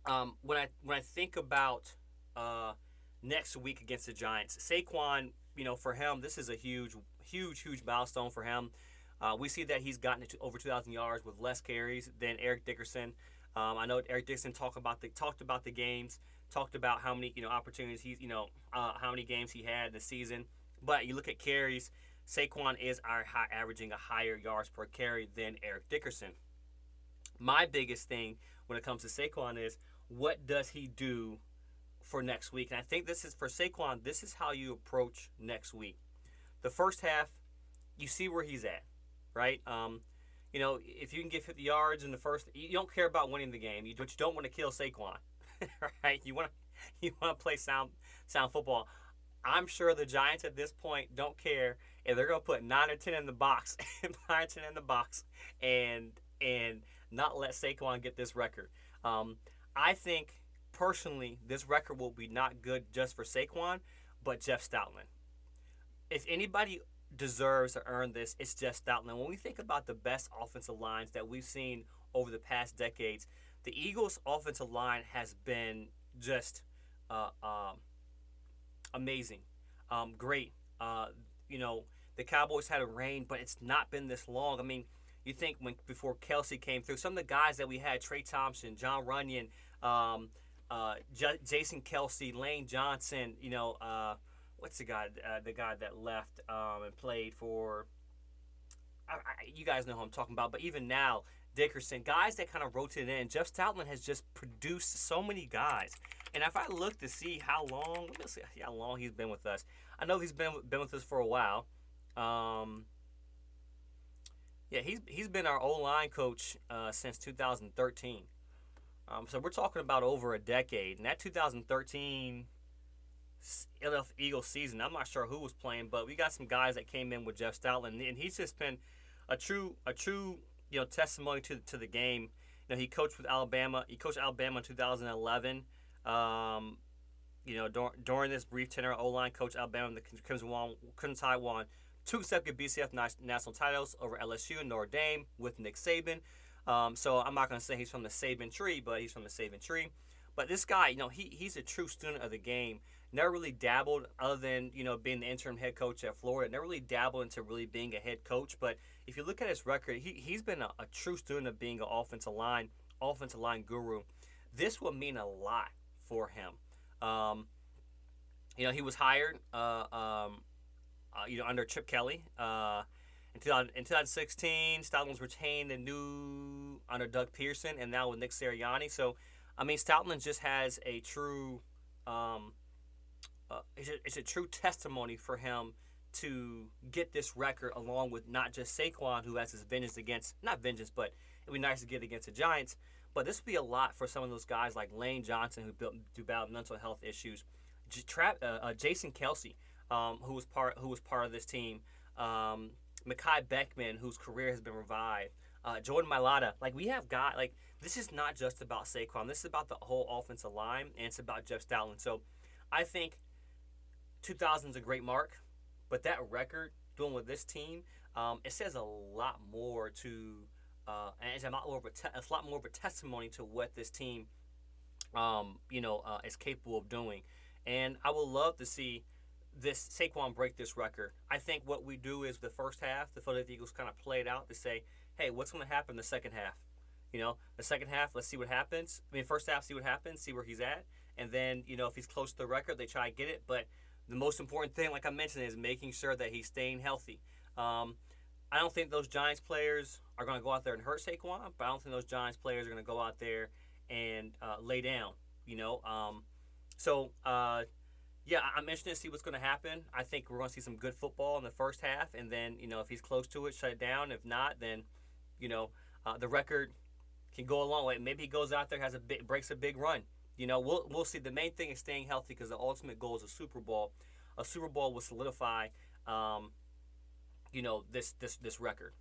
When I think about uh, next week against the Giants, Saquon, for him, this is a huge milestone for him. We see that he's gotten to over 2,000 yards with less carries than Eric Dickerson. I know Eric Dickerson talked about the games, talked about how many opportunities how many games he had in the season. But you look at carries, Saquon is averaging a higher yards per carry than Eric Dickerson. My biggest thing when it comes to Saquon is what does he do for next week? And I think this is for Saquon. This is how you approach next week. The first half, you see where he's at, right? If you can get 50 yards in the first, you don't care about winning the game. But you don't want to kill Saquon, right? You want to play sound football. I'm sure the Giants at this point don't care if they're going to put 9 or 10 in the box, 9 or 10 in the box, and not let Saquon get this record. I think personally this record will be not good just for Saquon, but Jeff Stoutland. If anybody deserves to earn this, it's Jeff Stoutland. When we think about the best offensive lines that we've seen over the past decades, the Eagles' offensive line has been just uh, um, amazing, great. The Cowboys had a reign, but it's not been this long. I mean, you think before Kelsey came through, some of the guys that we had, Trey Thompson, John Runyon, Jason Kelsey, Lane Johnson, what's the guy that left and played for, you guys know who I'm talking about, but even now, Dickerson, guys that kind of rotated in. Jeff Stoutland has just produced so many guys. And if I look to see let me see how long he's been with us. I know he's been with us for a while. Yeah, he's been our O-line coach since 2013. So we're talking about over a decade. And that 2013 Eagles season, I'm not sure who was playing, but we got some guys that came in with Jeff Stoutland, and he's just been a true testimony to the game. He coached with Alabama. He coached Alabama in 2011. During this brief tenure, O-line coach Alabama, the Crimson Tide won 2 consecutive BCF national titles over LSU and Notre Dame with Nick Saban. So I'm not going to say he's from the Saban tree, but he's from the Saban tree. But this guy, he's a true student of the game. Never really dabbled, other than being the interim head coach at Florida. Never really dabbled into really being a head coach. But if you look at his record, he's been a true student of being an offensive line guru. This will mean a lot for him. He was hired, under Chip Kelly. In 2016, Stoutland was retained under Doug Pearson, and now with Nick Sirianni. So, I mean, Stoutland just has a true, it's a true testimony for him to get this record, along with not just Saquon, who has his but it'd be nice to get against the Giants. But this would be a lot for some of those guys like Lane Johnson, who battled mental health issues, Jason Kelsey, who was part of this team, Mekhi Beckman, whose career has been revived, Jordan Mailata. Like, we have got, this is not just about Saquon. This is about the whole offensive line, and it's about Jeff Stoutland. So I think 2000 is a great mark, but that record doing with this team, it says a lot more and it's a lot more of a testimony to what this team, is capable of doing. And I would love to see this Saquon break this record. I think what we do is the first half, the Philadelphia Eagles kind of play it out to say, hey, what's going to happen in the second half? The second half, let's see what happens. First half, see what happens, see where he's at. And then, if he's close to the record, they try to get it. But the most important thing, like I mentioned, is making sure that he's staying healthy. I don't think those Giants players are going to go out there and hurt Saquon, but I don't think those Giants players are going to go out there and lay down, Yeah, I'm interested to see what's going to happen. I think we're going to see some good football in the first half, and then, if he's close to it, shut it down. If not, then, the record can go a long way. Maybe he goes out there, breaks a big run. We'll see. The main thing is staying healthy, because the ultimate goal is a Super Bowl. A Super Bowl will solidify, this record.